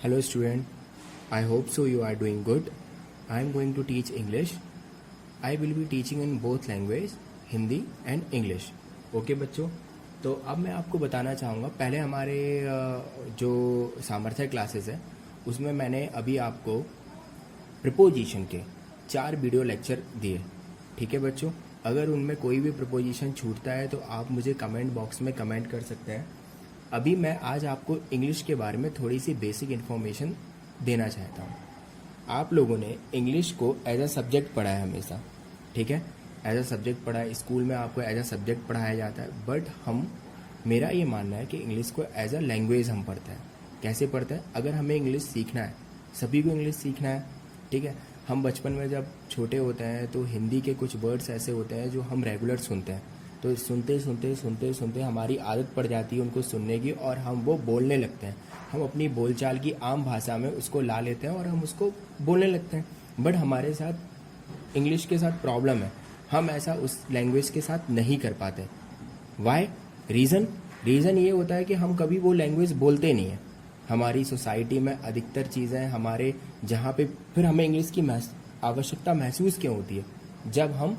Hello student, I hope so you are doing good. I am going to teach English. I will be teaching in both language, Hindi and English. Okay बच्चों, तो अब मैं आपको बताना चाहूँगा. पहले हमारे जो सामर्थ्य क्लासेस है उसमें मैंने अभी आपको प्रपोजिशन के 4 वीडियो लेक्चर दिए. ठीक है बच्चों, अगर उनमें कोई भी प्रपोजिशन छूटता है तो आप मुझे कमेंट बॉक्स में कमेंट कर सकते हैं. अभी मैं आज आपको इंग्लिश के बारे में थोड़ी सी बेसिक इन्फॉर्मेशन देना चाहता हूँ. आप लोगों ने इंग्लिश को एज अ सब्जेक्ट पढ़ा है हमेशा, ठीक है, एज अ सब्जेक्ट पढ़ा है. स्कूल में आपको एज अ सब्जेक्ट पढ़ाया जाता है. बट मेरा ये मानना है कि इंग्लिश को एज अ लैंग्वेज हम पढ़ते हैं. कैसे पढ़ते हैं? अगर हमें इंग्लिश सीखना है, सभी को इंग्लिश सीखना है, ठीक है. हम बचपन में जब छोटे होते हैं तो हिंदी के कुछ वर्ड्स ऐसे होते हैं जो हम रेगुलर सुनते हैं, तो सुनते हमारी आदत पड़ जाती है उनको सुनने की और हम वो बोलने लगते हैं. हम अपनी बोलचाल की आम भाषा में उसको ला लेते हैं और हम उसको बोलने लगते हैं. बट हमारे साथ इंग्लिश के साथ प्रॉब्लम है, हम ऐसा उस लैंग्वेज के साथ नहीं कर पाते. वाई? रीज़न ये होता है कि हम कभी वो लैंग्वेज बोलते नहीं हैं. हमारी सोसाइटी में अधिकतर चीज़ें हमारे जहाँ पे फिर हमें इंग्लिश की आवश्यकता महसूस क्यों होती है? जब हम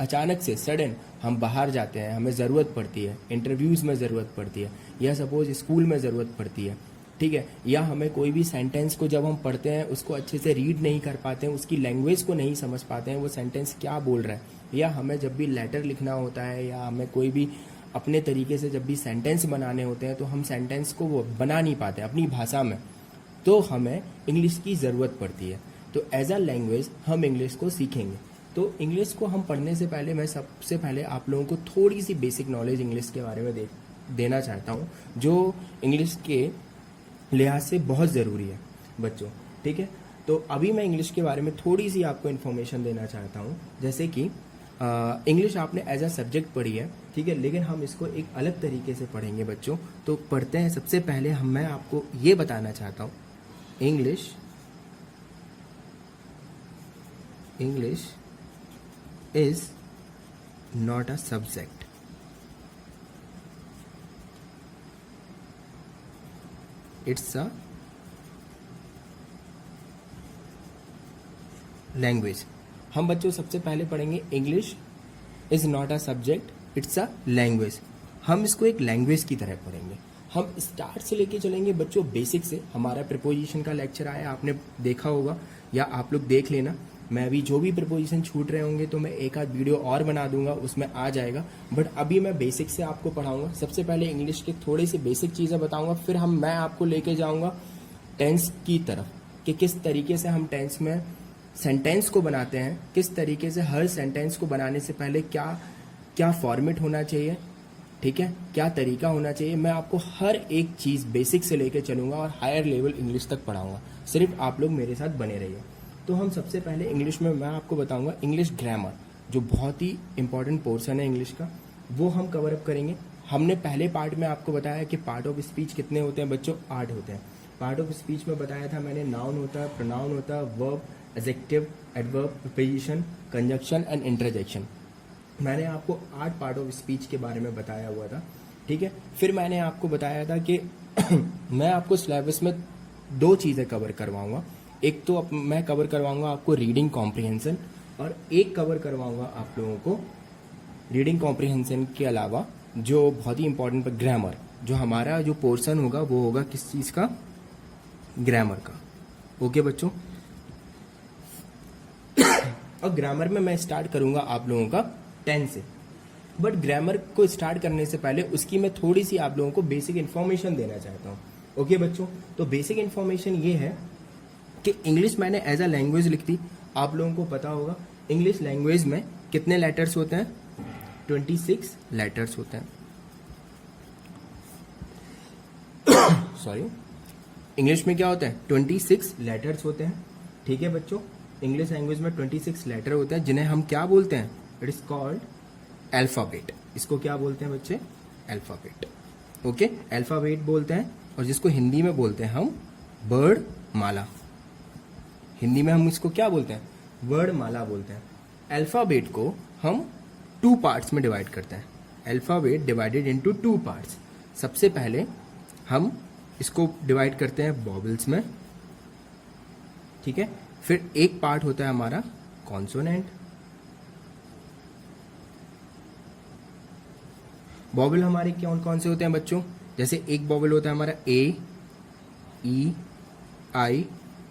अचानक से सडन हम बाहर जाते हैं, हमें ज़रूरत पड़ती है, इंटरव्यूज़ में ज़रूरत पड़ती है, या सपोज स्कूल में ज़रूरत पड़ती है, ठीक है, या हमें कोई भी सेंटेंस को जब हम पढ़ते हैं उसको अच्छे से रीड नहीं कर पाते हैं, उसकी लैंग्वेज को नहीं समझ पाते हैं, वो सेंटेंस क्या बोल रहा है, या हमें जब भी लेटर लिखना होता है या हमें कोई भी अपने तरीके से जब भी सेंटेंस बनाने होते हैं तो हम सेंटेंस को वो बना नहीं पाते अपनी भाषा में, तो हमें इंग्लिश की ज़रूरत पड़ती है. तो एज अ लैंग्वेज हम इंग्लिश को सीखेंगे. तो इंग्लिश को हम पढ़ने से पहले मैं सबसे पहले आप लोगों को थोड़ी सी बेसिक नॉलेज इंग्लिश के बारे में देना चाहता हूँ, जो इंग्लिश के लिहाज से बहुत ज़रूरी है बच्चों. ठीक है, तो अभी मैं इंग्लिश के बारे में थोड़ी सी आपको इन्फॉर्मेशन देना चाहता हूँ. जैसे कि इंग्लिश आपने एज अ सब्जेक्ट पढ़ी है, ठीक है, लेकिन हम इसको एक अलग तरीके से पढ़ेंगे बच्चों. तो पढ़ते हैं. सबसे पहले मैं आपको ये बताना चाहता हूँ, English is not a subject. It's a language. हम बच्चों सबसे पहले पढ़ेंगे English is not a subject, it's a language. हम इसको एक लैंग्वेज की तरह पढ़ेंगे. हम स्टार्ट से लेके चलेंगे बच्चों बेसिक से. हमारा प्रीपोजिशन का लेक्चर आया, आपने देखा होगा या आप लोग देख लेना. मैं अभी जो भी प्रपोजिशन छूट रहे होंगे तो मैं एक आध वीडियो और बना दूंगा, उसमें आ जाएगा. बट अभी मैं बेसिक से आपको पढ़ाऊंगा. सबसे पहले इंग्लिश के थोड़ी सी बेसिक चीज़ें बताऊंगा, फिर मैं आपको लेके जाऊंगा टेंस की तरफ कि किस तरीके से हम टेंस में सेंटेंस को बनाते हैं, किस तरीके से हर सेंटेंस को बनाने से पहले क्या फॉर्मेट होना चाहिए, ठीक है, क्या तरीका होना चाहिए. मैं आपको हर एक चीज़ बेसिक से लेके चलूंगा और हायर लेवल इंग्लिश तक पढ़ाऊंगा. सिर्फ आप लोग मेरे साथ बने रहिए. तो हम सबसे पहले इंग्लिश में मैं आपको बताऊंगा इंग्लिश ग्रामर, जो बहुत ही इंपॉर्टेंट पोर्शन है इंग्लिश का, वो हम कवर अप करेंगे. हमने पहले पार्ट में आपको बताया कि पार्ट ऑफ स्पीच कितने होते हैं बच्चों? 8 होते हैं. पार्ट ऑफ स्पीच में बताया था मैंने, नाउन होता है, प्रोनाउन होता है, verb, adjective, adverb, preposition, conjunction and interjection. मैंने आपको 8 पार्ट ऑफ स्पीच के बारे में बताया हुआ था, ठीक है. फिर मैंने आपको बताया था कि मैं आपको सिलेबस में 2 चीज़ें कवर करवाऊंगा. एक तो मैं कवर करवाऊंगा आपको रीडिंग कॉम्प्रिहेंशन, और एक कवर करवाऊंगा आप लोगों को रीडिंग कॉम्प्रिहेंशन के अलावा जो बहुत ही इंपॉर्टेंट पर ग्रामर. जो हमारा जो पोर्शन होगा वो होगा किस चीज़ का? ग्रामर का. ओके बच्चों. और ग्रामर में मैं स्टार्ट करूंगा आप लोगों का 10 से. बट ग्रामर को स्टार्ट करने से पहले उसकी मैं थोड़ी सी आप लोगों को बेसिक इन्फॉर्मेशन देना चाहता हूँ. ओके बच्चों, तो बेसिक इन्फॉर्मेशन ये है कि इंग्लिश मैंने एज अ लैंग्वेज लिख दी. आप लोगों को पता होगा इंग्लिश लैंग्वेज में कितने लेटर्स होते हैं? 26 लेटर्स होते हैं. सॉरी, इंग्लिश में क्या होता है? 26 लेटर्स होते हैं. ठीक है बच्चों, इंग्लिश लैंग्वेज में 26 लेटर होते हैं जिन्हें हम क्या बोलते हैं? It is called alphabet. इसको क्या बोलते हैं बच्चे? अल्फाबेट. ओके, अल्फाबेट बोलते हैं. और जिसको हिंदी में बोलते हैं हम वर्ड माला. हिंदी में हम इसको क्या बोलते हैं? वर्ड माला बोलते हैं. अल्फाबेट को हम 2 पार्ट्स में डिवाइड करते हैं. Alphabet divided into 2 parts. सबसे पहले हम इसको डिवाइड करते हैं वॉवेल्स में, ठीक है। फिर एक पार्ट होता है हमारा कॉन्सोनेंट। वॉवेल हमारे कौन कौन से होते हैं बच्चों? जैसे एक वॉवेल होता है हमारा ए, ई, आई,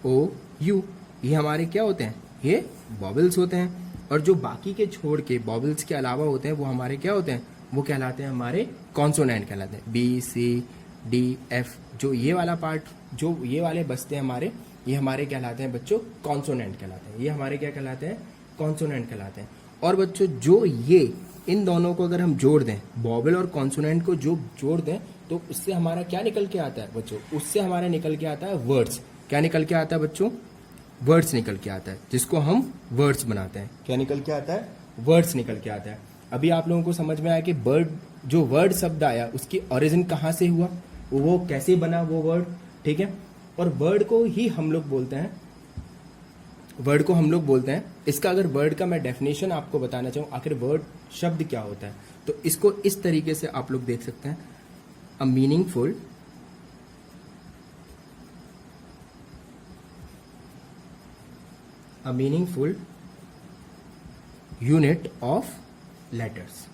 ओ, यू, ये हमारे क्या होते हैं? ये वॉवेल्स होते हैं। और जो बाकी के छोड़ के वॉवेल्स के अलावा होते हैं वो हमारे क्या होते हैं? वो कहलाते हैं हमारे कॉन्सोनेंट कहलाते हैं। बी, सी, डी, एफ, जो ये वाला पार्ट, जो ये वाले बचते हैं हमारे, ये हमारे कहलाते हैं बच्चों कॉन्सोनेंट कहलाते हैं। ये हमारे क्या कहलाते हैं? कॉन्सोनेंट कहलाते हैं। और बच्चों जो ये इन दोनों को अगर हम जोड़ दें, वॉवेल और कॉन्सोनेंट को जो जोड़ दें, तो उससे हमारा क्या निकल के आता है बच्चों? उससे हमारा निकल के आता है वर्ड्स। क्या निकल के आता है बच्चों? वर्ड्स निकल के आता है, जिसको हम वर्ड्स बनाते हैं। क्या निकल के आता है? वर्ड्स निकल के आता है। अभी आप लोगों को समझ में आया कि बर्ड, जो वर्ड शब्द आया उसकी ओरिजिन कहाँ से हुआ, वो कैसे बना वो वर्ड, ठीक है। और वर्ड को ही हम लोग बोलते हैं, वर्ड को हम लोग बोलते हैं। इसका अगर वर्ड का मैं डेफिनेशन आपको बताना चाहूँ, आखिर वर्ड शब्द क्या होता है, तो इसको इस तरीके से आप लोग देख सकते हैं। A meaningful unit of letters.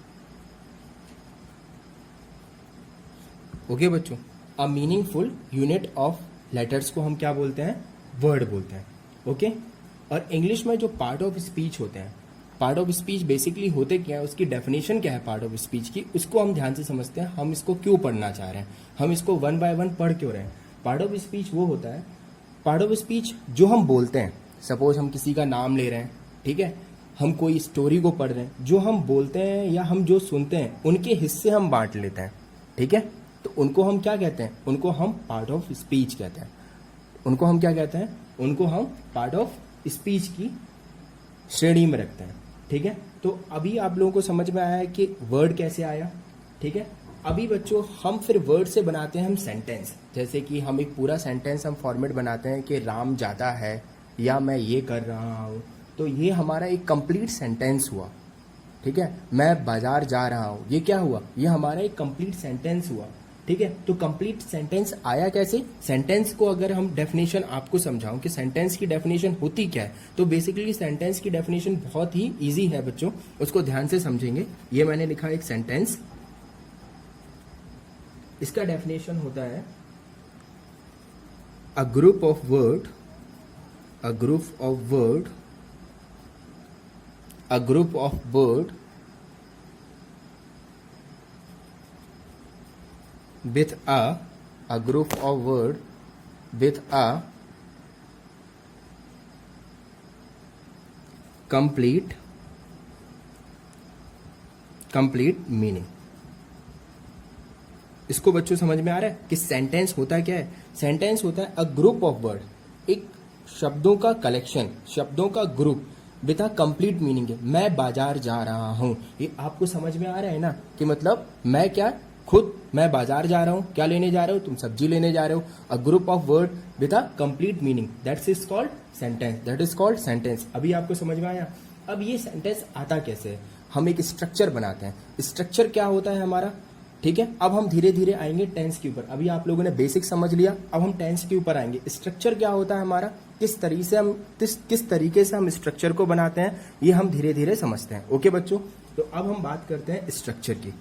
Okay बच्चों, a meaningful unit of letters को हम क्या बोलते हैं? वर्ड बोलते हैं। ओके। और इंग्लिश में जो पार्ट ऑफ स्पीच होते हैं, पार्ट ऑफ स्पीच बेसिकली होते क्या है, उसकी डेफिनेशन क्या है पार्ट ऑफ स्पीच की, उसको हम ध्यान से समझते हैं। हम इसको क्यों पढ़ना चाह रहे हैं, हम इसको वन बाय वन पढ़ क्यों रहे हैं। पार्ट ऑफ स्पीच वो होता है, पार्ट ऑफ स्पीच जो हम बोलते हैं, सपोज हम किसी का नाम ले रहे हैं, ठीक है, हम कोई स्टोरी को पढ़ रहे हैं, जो हम बोलते हैं या हम जो सुनते हैं उनके हिस्से हम बांट लेते हैं, ठीक है। तो उनको हम क्या कहते हैं? उनको हम पार्ट ऑफ स्पीच कहते हैं। उनको हम क्या कहते हैं? उनको हम पार्ट ऑफ स्पीच की श्रेणी में रखते हैं, ठीक है। तो अभी आप लोगों को समझ में आया है कि वर्ड कैसे आया, ठीक है। अभी बच्चों हम फिर वर्ड से बनाते हैं हम सेंटेंस। जैसे कि हम एक पूरा सेंटेंस हम फॉर्मेट बनाते हैं कि राम जाता है या मैं ये कर रहा हूँ, तो ये हमारा एक कंप्लीट सेंटेंस हुआ, ठीक है। मैं बाजार जा रहा हूँ, ये क्या हुआ? ये हमारा एक कंप्लीट सेंटेंस हुआ, ठीक है। तो कंप्लीट सेंटेंस आया कैसे? सेंटेंस को अगर हम डेफिनेशन आपको समझाऊं कि सेंटेंस की डेफिनेशन होती क्या है, तो बेसिकली सेंटेंस की डेफिनेशन बहुत ही इजी है बच्चों, उसको ध्यान से समझेंगे। ये मैंने लिखा एक सेंटेंस, इसका डेफिनेशन होता है a group of word, a group of word with a group of word with a complete meaning। इसको बच्चों समझ में आ रहा है कि सेंटेंस होता क्या है? सेंटेंस होता है अ ग्रुप ऑफ वर्ड, एक शब्दों का कलेक्शन, शब्दों का group with a complete meaning है। मैं बाजार जा रहा हूं, ये आपको समझ में आ रहा है ना कि मतलब मैं क्या, खुद मैं बाजार जा रहा हूं, क्या लेने जा रहे हो? तुम सब्जी लेने जा रहे हो। A group of word with a complete meaning, that's is called sentence, that is called sentence. अभी आपको समझ में आया? अब ये सेंटेंस आता कैसे है? हम एक स्ट्रक्चर बनाते हैं। स्ट्रक्चर क्या होता है हमारा, ठीक है। अब हम धीरे धीरे आएंगे टेंस के ऊपर। अभी आप लोगों ने बेसिक समझ लिया, अब हम टेंस के ऊपर आएंगे। स्ट्रक्चर क्या होता है हमारा, किस तरीके से हम स्ट्रक्चर को बनाते हैं, ये हम धीरे धीरे समझते हैं। ओके बच्चों, तो अब हम बात करते हैं स्ट्रक्चर की।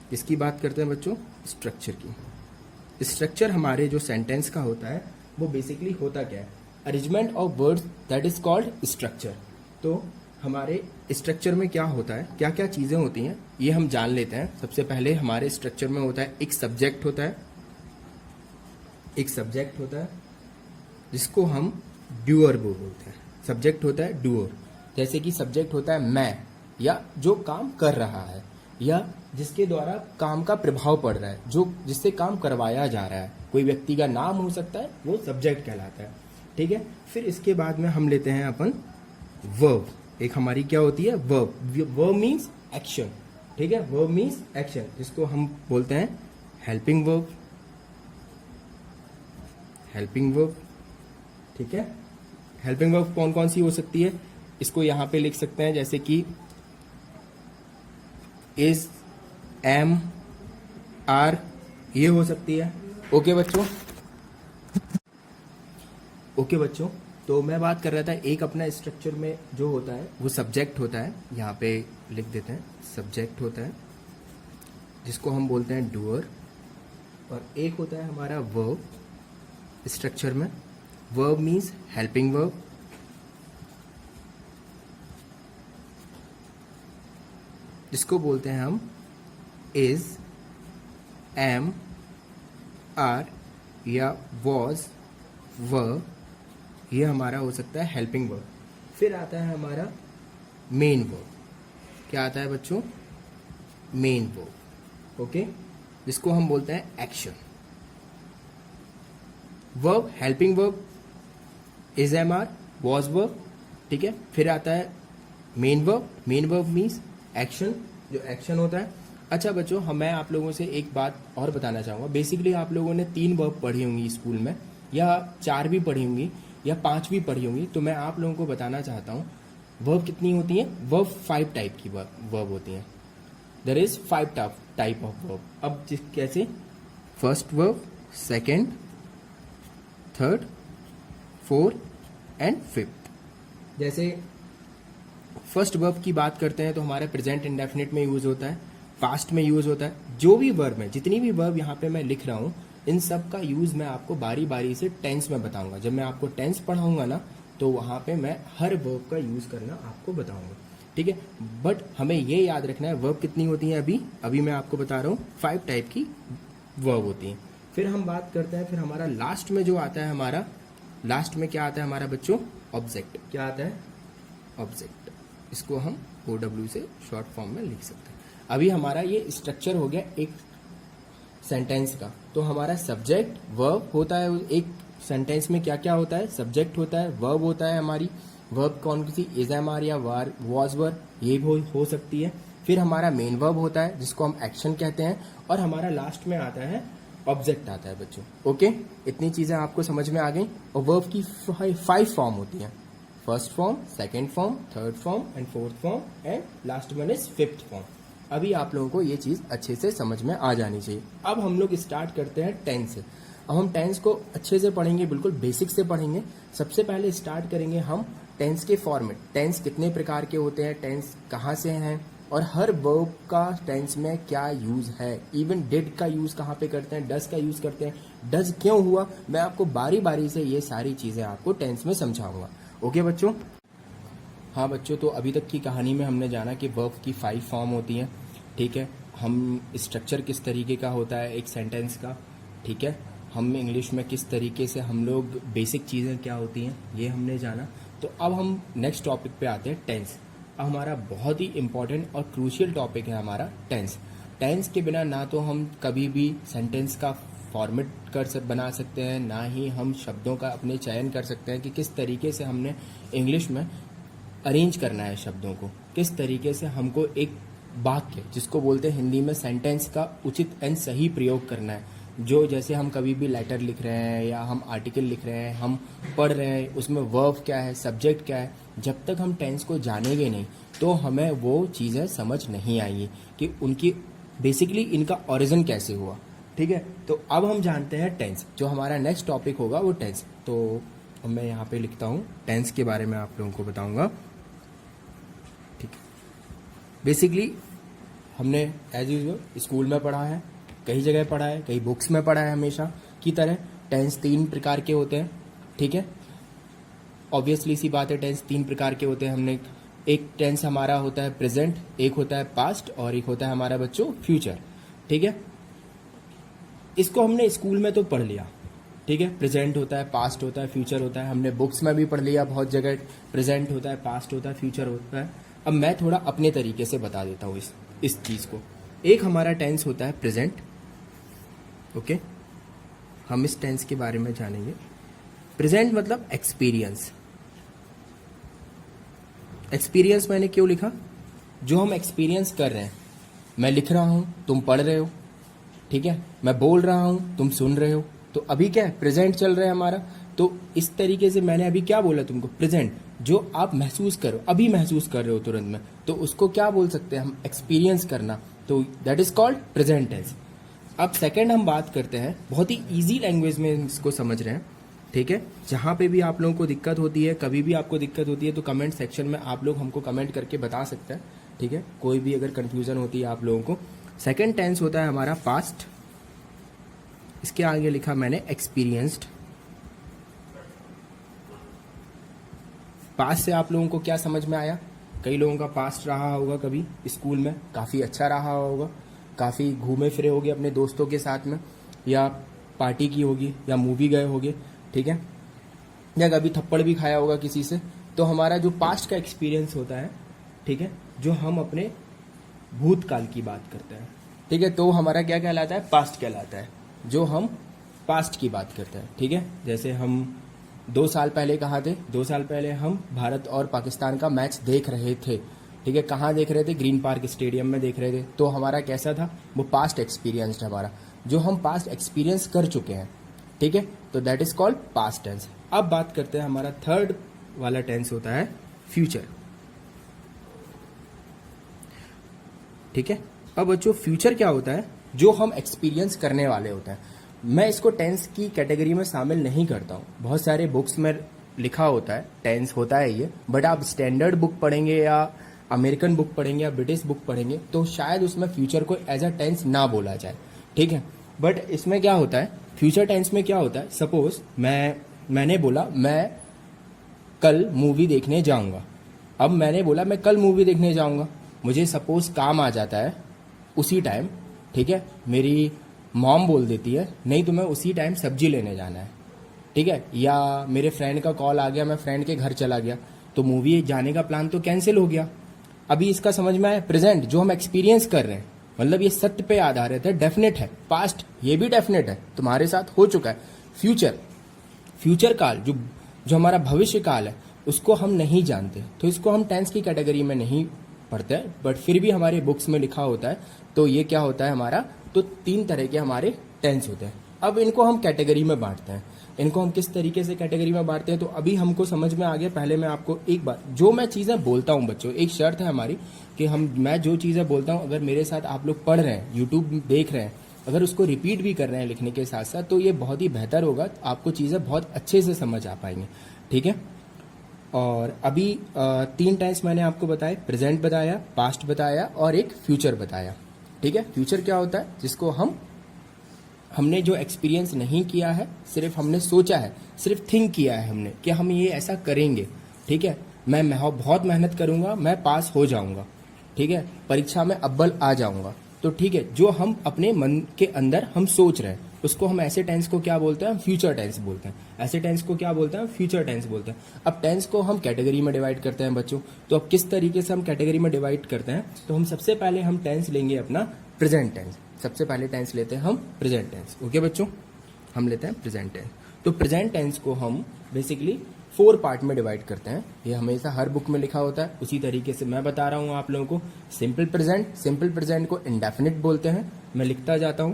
किसकी बात करते हैं बच्चों? स्ट्रक्चर की। स्ट्रक्चर हमारे जो सेंटेंस का होता है वो बेसिकली होता क्या है? Arrangement of words, that is called structure. तो हमारे स्ट्रक्चर में क्या होता है, क्या क्या चीजें होती हैं, ये हम जान लेते हैं। सबसे पहले हमारे स्ट्रक्चर में होता है एक सब्जेक्ट होता है, एक सब्जेक्ट होता है जिसको हम डूअर बोलते हैं। सब्जेक्ट होता है डूअर, जैसे कि सब्जेक्ट होता है मैं, या जो काम कर रहा है, या जिसके द्वारा काम का प्रभाव पड़ रहा है, जो जिससे काम करवाया जा रहा है। कोई व्यक्ति का नाम हो सकता है, वो सब्जेक्ट कहलाता है, ठीक है। फिर इसके बाद में हम लेते हैं अपन वर्ब। एक हमारी क्या होती है? वर्ब। वर्ब मीन्स एक्शन, ठीक है। वर्ब मीन्स एक्शन, जिसको हम बोलते हैं हेल्पिंग वर्ब, हेल्पिंग वर्ब, ठीक है। हेल्पिंग वर्ब कौन कौन सी हो सकती है, इसको यहां पे लिख सकते हैं, जैसे कि इज, एम, आर, ये हो सकती है। ओके बच्चों, ओके बच्चों, तो मैं बात कर रहा था एक अपना स्ट्रक्चर में जो होता है वो सब्जेक्ट होता है, यहाँ पे लिख देते हैं सब्जेक्ट होता है जिसको हम बोलते हैं डूअर, और एक होता है हमारा वर्ब स्ट्रक्चर में। वर्ब मीन्स हेल्पिंग वर्ब, जिसको बोलते हैं हम इज, एम, आर या वॉज, वर, ये हमारा हो सकता है हेल्पिंग वर्ब। फिर आता है हमारा मेन वर्ब। क्या आता है बच्चों? मेन वर्ब, ओके, जिसको हम बोलते हैं action. Verb, helping verb, is, am, are, was verb, ठीक है। फिर आता है main verb. Main verb means action, जो एक्शन होता है। अच्छा बच्चों, मैं आप लोगों से एक बात और बताना चाहूँगा। बेसिकली आप लोगों ने 3 वर्ब पढ़ी होंगी स्कूल में, या 4 भी पढ़ी होंगी, या 5 भी पढ़ी होंगी। तो मैं आप लोगों को बताना चाहता हूँ वर्ब कितनी होती है। वर्ब 5 टाइप की वर्ब होती हैं। There is 5 type of verb. अब कैसे? First verb, second, third, fourth and fifth. जैसे फर्स्ट वर्ब की बात करते हैं तो हमारे प्रेजेंट इंडेफिनिट में यूज होता है, पास्ट में यूज होता है। जो भी वर्ब है, जितनी भी वर्ब यहाँ पे मैं लिख रहा हूँ, इन सब का यूज मैं आपको बारी बारी से टेंस में बताऊंगा। जब मैं आपको टेंस पढ़ाऊंगा ना, तो वहां पे मैं हर वर्ब का यूज करना आपको बताऊंगा, ठीक है। बट हमें ये याद रखना है वर्ब कितनी होती है। अभी मैं आपको बता रहा हूँ 5 टाइप की वर्ब होती है। फिर हम बात करते हैं, फिर हमारा लास्ट में जो आता है, हमारा लास्ट में क्या आता है हमारा बच्चों? ऑब्जेक्ट। क्या आता है? ऑब्जेक्ट। इसको हम OW से शॉर्ट फॉर्म में लिख सकते हैं। अभी हमारा ये स्ट्रक्चर हो गया एक सेंटेंस का। तो हमारा सब्जेक्ट, वर्ब होता है। एक सेंटेंस में क्या क्या होता है? सब्जेक्ट होता है, वर्ब होता है। हमारी वर्ब कौन सी? इज, एम, आर या वार, वॉज, वर, ये हो सकती है। फिर हमारा मेन वर्ब होता है जिसको हम एक्शन कहते हैं, और हमारा लास्ट में आता है ऑब्जेक्ट आता है बच्चों। ओके, इतनी चीजें आपको समझ में आ गई। और वर्ब की 5 फॉर्म होती हैं। First form, second form, third form and fourth form, and last one is 5th form. अभी आप लोगों को ये चीज अच्छे से समझ में आ जानी चाहिए। अब हम लोग स्टार्ट करते हैं टेंस से। अब हम टेंस को अच्छे से पढ़ेंगे, बिल्कुल बेसिक से पढ़ेंगे। सबसे पहले स्टार्ट करेंगे हम टेंस के फॉर्मेट। टेंस कितने प्रकार के होते हैं, टेंस कहाँ से हैं, और हर वर्ब का टेंस में क्या यूज है। इवन डिड का यूज कहाँ पे करते हैं, डज का यूज करते हैं, डज क्यों हुआ, मैं आपको बारी बारी से ये सारी चीजें आपको टेंस में समझाऊंगा। ओके बच्चों? हाँ बच्चों, तो अभी तक की कहानी में हमने जाना कि वर्ब की 5 फॉर्म होती हैं, ठीक है। हम स्ट्रक्चर किस तरीके का होता है एक सेंटेंस का, ठीक है। हम इंग्लिश में किस तरीके से हम लोग बेसिक चीज़ें क्या होती हैं ये हमने जाना। तो अब हम नेक्स्ट टॉपिक पे आते हैं, टेंस। अब हमारा बहुत ही इंपॉर्टेंट और क्रूशियल टॉपिक है हमारा टेंस। टेंस के बिना ना तो हम कभी भी सेंटेंस का फॉर्मेट बना सकते हैं, ना ही हम शब्दों का अपने चयन कर सकते हैं कि किस तरीके से हमने इंग्लिश में अरेंज करना है शब्दों को, किस तरीके से हमको एक वाक्य, जिसको बोलते हैं हिंदी में सेंटेंस, का उचित एंड सही प्रयोग करना है। जो जैसे हम कभी भी लेटर लिख रहे हैं या हम आर्टिकल लिख रहे हैं, हम पढ़ रहे हैं, उसमें वर्ब क्या है, सब्जेक्ट क्या है, जब तक हम टेंस को जानेंगे नहीं तो हमें वो चीज़ें समझ नहीं आएंगी कि उनकी बेसिकली इनका ओरिजिन कैसे हुआ, ठीक है। तो अब हम जानते हैं टेंस। जो हमारा नेक्स्ट टॉपिक होगा वो टेंस। तो अब मैं यहाँ पे लिखता हूँ, टेंस के बारे में आप लोगों को बताऊंगा, ठीक है। बेसिकली हमने एज यूजुअल स्कूल में पढ़ा है, कई जगह पढ़ा है, कई बुक्स में पढ़ा है हमेशा की तरह। टेंस 3 प्रकार के होते हैं, ठीक है। ऑब्वियसली सी बात है, टेंस 3 प्रकार के होते हैं। हमने एक टेंस हमारा होता है प्रेजेंट, एक होता है पास्ट, और एक होता है हमारा बच्चों फ्यूचर, ठीक है। इसको हमने स्कूल में तो पढ़ लिया, ठीक है। प्रेजेंट होता है, पास्ट होता है, फ्यूचर होता है। हमने बुक्स में भी पढ़ लिया बहुत जगह, प्रेजेंट होता है, पास्ट होता है, फ्यूचर होता है। अब मैं थोड़ा अपने तरीके से बता देता हूँ इस चीज को। एक हमारा टेंस होता है प्रेजेंट, ओके। हम इस टेंस के बारे में जानेंगे। प्रेजेंट मतलब एक्सपीरियंस। एक्सपीरियंस मैंने क्यों लिखा? जो हम एक्सपीरियंस कर रहे हैं, मैं लिख रहा हूं, तुम पढ़ रहे हो, ठीक है। मैं बोल रहा हूं, तुम सुन रहे हो। तो अभी क्या है, प्रेजेंट चल रहा है हमारा। तो इस तरीके से मैंने अभी क्या बोला तुमको, प्रेजेंट, जो आप महसूस करो, अभी महसूस कर रहे हो तुरंत में, तो उसको क्या बोल सकते हैं हम, एक्सपीरियंस करना। तो that is called present tense. अब सेकंड हम बात करते हैं, बहुत ही इजी लैंग्वेज में इसको समझ रहे हैं, ठीक है। जहाँ पे भी आप लोगों को दिक्कत होती है, कभी भी आपको दिक्कत होती है, तो कमेंट सेक्शन में आप लोग हमको कमेंट करके बता सकते हैं, ठीक है। कोई भी अगर कंफ्यूजन होती है आप लोगों को। सेकंड टेंस होता है हमारा पास्ट, इसके आगे लिखा मैंने एक्सपीरियंस्ड। पास्ट से आप लोगों को क्या समझ में आया? कई लोगों का पास्ट रहा होगा कभी स्कूल में, काफ़ी अच्छा रहा होगा, काफ़ी घूमे फिरे होगे अपने दोस्तों के साथ में, या पार्टी की होगी, या मूवी गए होगे, ठीक है, या कभी थप्पड़ भी खाया होगा किसी से। तो हमारा जो पास्ट का एक्सपीरियंस होता है, ठीक है, जो हम अपने भूतकाल की बात करते हैं, ठीक है, तो हमारा क्या कहलाता है? पास्ट कहलाता है, जो हम पास्ट की बात करते हैं, ठीक है। जैसे हम 2 साल पहले कहाँ थे? 2 साल पहले हम भारत और पाकिस्तान का मैच देख रहे थे, ठीक है। कहाँ देख रहे थे? ग्रीन पार्क स्टेडियम में देख रहे थे। तो हमारा कैसा था? वो पास्ट एक्सपीरियंस हमारा, जो हम पास्ट एक्सपीरियंस कर चुके हैं, ठीक है। तो that is called past tense. अब बात करते हैं, हमारा थर्ड वाला टेंस होता है फ्यूचर, ठीक है। अब बच्चों फ्यूचर क्या होता है? जो हम एक्सपीरियंस करने वाले होते हैं। मैं इसको टेंस की कैटेगरी में शामिल नहीं करता हूँ। बहुत सारे बुक्स में लिखा होता है टेंस होता है ये, बट आप स्टैंडर्ड बुक पढ़ेंगे या अमेरिकन बुक पढ़ेंगे या ब्रिटिश बुक पढ़ेंगे तो शायद उसमें फ्यूचर को एज अ टेंस ना बोला जाए, ठीक है। बट इसमें क्या होता है? फ्यूचर टेंस में क्या होता है? सपोज मैंने बोला मैं कल मूवी देखने जाऊंगा। अब मैंने बोला मैं कल मूवी देखने जाऊंगा, मुझे सपोज काम आ जाता है उसी टाइम, ठीक है। मेरी मॉम बोल देती है नहीं तो मैं उसी टाइम सब्जी लेने जाना है, ठीक है। या मेरे फ्रेंड का कॉल आ गया, मैं फ्रेंड के घर चला गया, तो मूवी जाने का प्लान तो कैंसिल हो गया। अभी इसका समझ में आया? प्रेजेंट जो हम एक्सपीरियंस कर रहे हैं, मतलब ये सत्य पे आधारित है, डेफिनेट है। पास्ट ये भी डेफिनेट है, तुम्हारे साथ हो चुका है। फ्यूचर काल जो हमारा भविष्य काल है उसको हम नहीं जानते, तो इसको हम टेंस की कैटेगरी में नहीं पढ़ते हैं, बट फिर भी हमारे बुक्स में लिखा होता है। तो ये क्या होता है हमारा? तो 3 तरह के हमारे टेंस होते हैं। अब इनको हम कैटेगरी में बांटते हैं। इनको हम किस तरीके से कैटेगरी में बांटते हैं तो अभी हमको समझ में आ गया। पहले मैं आपको एक बात, जो मैं चीज़ें बोलता हूँ बच्चों, एक शर्त है हमारी कि मैं जो चीज़ें बोलता हूँ अगर मेरे साथ आप लोग पढ़ रहे हैं, यूट्यूब देख रहे हैं, अगर उसको रिपीट भी कर रहे हैं लिखने के साथ साथ, तो ये बहुत ही बेहतर होगा, आपको चीज़ें बहुत अच्छे से समझ आ पाएंगी, ठीक है। और अभी 3 टेंस मैंने आपको बताए, प्रेजेंट बताया, पास्ट बताया और एक फ्यूचर बताया, ठीक है। फ्यूचर क्या होता है? जिसको हमने जो एक्सपीरियंस नहीं किया है, सिर्फ हमने सोचा है, सिर्फ थिंक किया है हमने कि हम ये ऐसा करेंगे, ठीक है। मैं बहुत मेहनत करूंगा, मैं पास हो जाऊंगा, ठीक है, परीक्षा में अव्वल आ जाऊंगा, तो ठीक है। जो हम अपने मन के अंदर हम सोच रहे हैं उसको हम ऐसे टेंस को क्या बोलते हैं? फ्यूचर टेंस बोलते हैं। ऐसे टेंस को क्या बोलते हैं? फ्यूचर टेंस बोलते हैं। अब टेंस को हम कैटेगरी में डिवाइड करते हैं बच्चों। तो अब किस तरीके से हम कैटेगरी में डिवाइड करते हैं? तो हम सबसे पहले हम टेंस लेंगे अपना प्रेजेंट टेंस। सबसे पहले टेंस लेते हैं हम प्रेजेंट टेंस। ओके बच्चों, हम लेते हैं प्रेजेंट टेंस। तो प्रेजेंट टेंस को हम बेसिकली 4 पार्ट में डिवाइड करते हैं। ये हमेशा हर बुक में लिखा होता है, उसी तरीके से मैं बता रहा हूं आप लोगों को। सिंपल प्रेजेंट को इंडेफिनिट बोलते हैं। मैं लिखता जाता हूं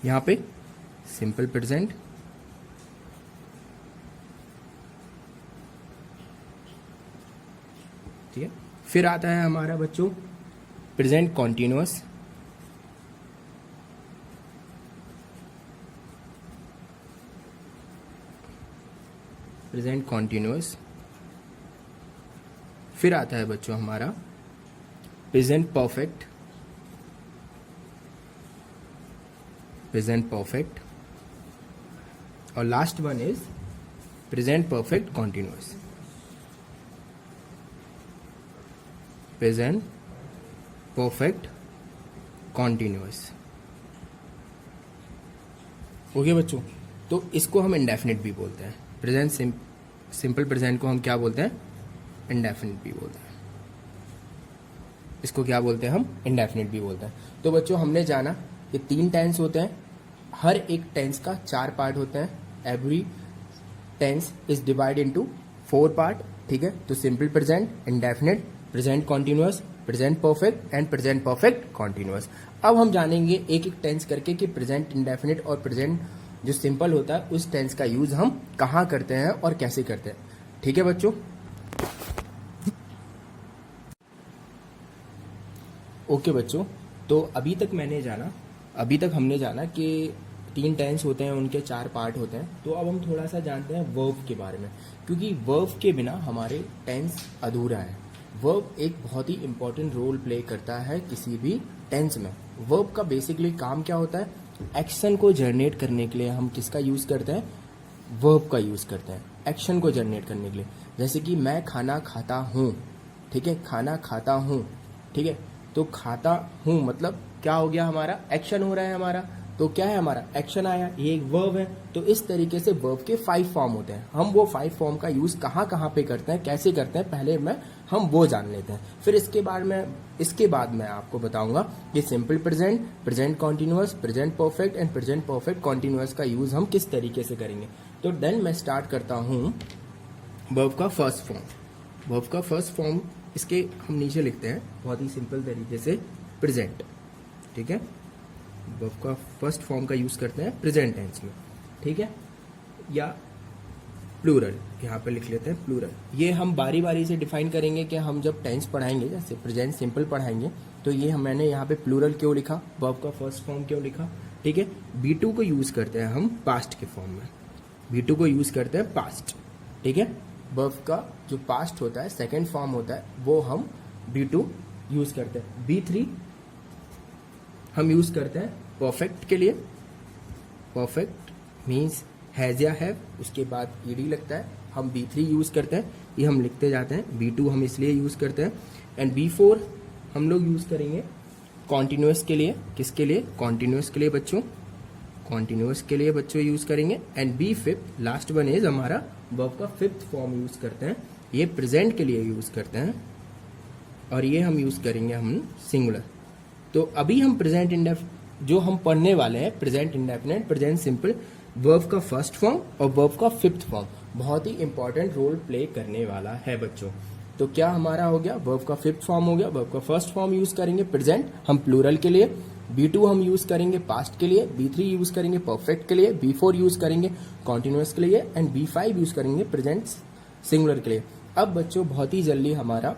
यहां पे, सिंपल प्रेजेंट, ठीक है। फिर आता है हमारा बच्चों प्रेजेंट कॉन्टिन्यूअस, प्रेजेंट कॉन्टिन्यूअस। फिर आता है बच्चों हमारा प्रेजेंट परफेक्ट, प्रेजेंट परफेक्ट, और last one is present perfect continuous, present perfect continuous. Okay बच्चों, तो इसको हम इंडेफिनिट भी बोलते हैं। प्रेजेंट सिंपल प्रेजेंट को हम क्या बोलते हैं? इंडेफिनिट भी बोलते हैं। इसको क्या बोलते हैं हम? इंडेफिनिट भी बोलते हैं। तो बच्चों हमने जाना ये 3 टेंस होते हैं, हर एक टेंस का 4 पार्ट होते हैं। Every tense is divide into 4 part, ठीक है। तो simple present, indefinite, present continuous, present perfect and present perfect continuous. अब हम जानेंगे एक एक टेंस करके कि प्रेजेंट इंडेफिनिट और प्रेजेंट जो सिंपल होता है उस टेंस का यूज हम कहाँ करते हैं और कैसे करते हैं, ठीक है बच्चों। ओके बच्चों, तो अभी तक हमने जाना कि 3 टेंस होते हैं, उनके 4 पार्ट होते हैं। तो अब हम थोड़ा सा जानते हैं वर्ब के बारे में, क्योंकि वर्ब के बिना हमारे टेंस अधूरा है। वर्ब एक बहुत ही इंपॉर्टेंट रोल प्ले करता है किसी भी टेंस में। वर्ब का बेसिकली काम क्या होता है? एक्शन को जनरेट करने के लिए हम किसका यूज करते हैं? वर्ब का यूज करते हैं एक्शन को जनरेट करने के लिए। जैसे कि मैं खाना खाता हूँ, ठीक है, खाना खाता हूँ, ठीक है। तो खाता हूँ मतलब क्या हो गया? हमारा एक्शन हो रहा है हमारा। तो क्या है हमारा? एक्शन आया, ये एक वर्ब है। तो इस तरीके से वर्ब के 5 फॉर्म होते हैं। हम वो 5 फॉर्म का यूज कहाँ कहाँ पे करते हैं, कैसे करते हैं, पहले हम वो जान लेते हैं। फिर इसके बाद मैं आपको बताऊंगा कि simple present, present continuous, present perfect and present perfect continuous का यूज हम किस तरीके से करेंगे। तो देन मैं स्टार्ट करता हूँ वर्ब का फर्स्ट फॉर्म। वर्ब का फर्स्ट फॉर्म इसके हम नीचे लिखते हैं बहुत ही सिंपल तरीके से, प्रेजेंट, ठीक है। वर्ब का फर्स्ट फॉर्म का यूज करते हैं प्रेजेंट टेंस में, ठीक है, या प्लूरल, यहाँ पे लिख लेते हैं प्लूरल। ये हम बारी बारी से डिफाइन करेंगे कि हम जब टेंस पढ़ाएंगे, जैसे प्रेजेंट सिंपल पढ़ाएंगे, तो ये मैंने यहाँ पे प्लूरल क्यों लिखा, वर्ब का फर्स्ट फॉर्म क्यों लिखा, ठीक है। B2 को यूज करते हैं हम पास्ट के फॉर्म में, B2 को यूज करते हैं पास्ट, ठीक है। वर्ब का जो पास्ट होता है, सेकेंड फॉर्म होता है, वो हम B2 यूज करते हैं। B3 हम यूज करते हैं परफेक्ट के लिए। परफेक्ट मीन्स हैज या हैव, उसके बाद ed लगता है, हम B3 यूज करते हैं, ये हम लिखते जाते हैं। B2 हम इसलिए यूज करते हैं। एंड B4 हम लोग यूज करेंगे कॉन्टिन्यूअस के लिए। किसके लिए? कॉन्टिन्यूअस के लिए बच्चों, कॉन्टिन्यूअस के लिए बच्चों यूज करेंगे। And B5 last one is हमारा वर्ब का 5th फॉर्म यूज करते हैं, ये प्रेजेंट के लिए यूज करते हैं, और ये हम यूज करेंगे हम सिंगुलर। तो अभी हम प्रेजेंट जो हम पढ़ने वाले हैं, present indefinite, present simple, verb का फर्स्ट फॉर्म और वर्ब का 5th फॉर्म बहुत ही इंपॉर्टेंट रोल प्ले करने वाला है बच्चों। तो क्या हमारा हो गया? वर्ब का 5th फॉर्म हो गया। वर्ब का फर्स्ट फॉर्म यूज करेंगे प्रेजेंट हम प्लूरल के लिए, B2 हम यूज करेंगे पास्ट के लिए, B3 यूज करेंगे परफेक्ट के लिए, B4 यूज करेंगे कॉन्टिन्यूअस के लिए, एंड B5 यूज करेंगे प्रेजेंट सिंगुलर के लिए। अब बच्चों बहुत ही जल्दी हमारा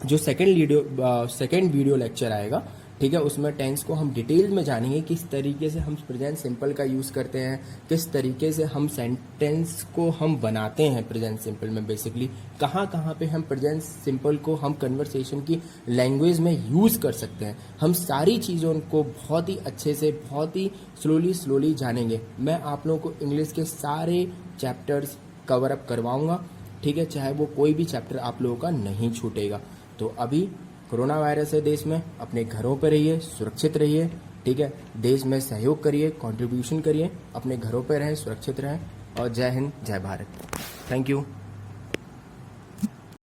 जो सेकेंड वीडियो लेक्चर आएगा, ठीक है, उसमें टेंस को हम डिटेल में जानेंगे, किस तरीके से हम प्रेजेंट सिंपल का यूज करते हैं, किस तरीके से हम सेंटेंस को हम बनाते हैं प्रेजेंट सिंपल में, बेसिकली कहाँ कहाँ पे हम प्रेजेंट सिंपल को हम कन्वर्सेशन की लैंग्वेज में यूज कर सकते हैं। हम सारी चीज़ों को बहुत ही अच्छे से, बहुत ही स्लोली जानेंगे। मैं आप लोगों को इंग्लिश के सारे चैप्टर्स कवर अप करवाऊंगा, ठीक है, चाहे वो कोई भी चैप्टर आप लोगों का नहीं छूटेगा। तो अभी कोरोना वायरस है देश में, अपने घरों पर रहिए, सुरक्षित रहिए, ठीक है। देश में सहयोग करिए, कंट्रीब्यूशन करिए, अपने घरों पर रहें, सुरक्षित रहें, और जय हिंद, जय भारत। Thank you.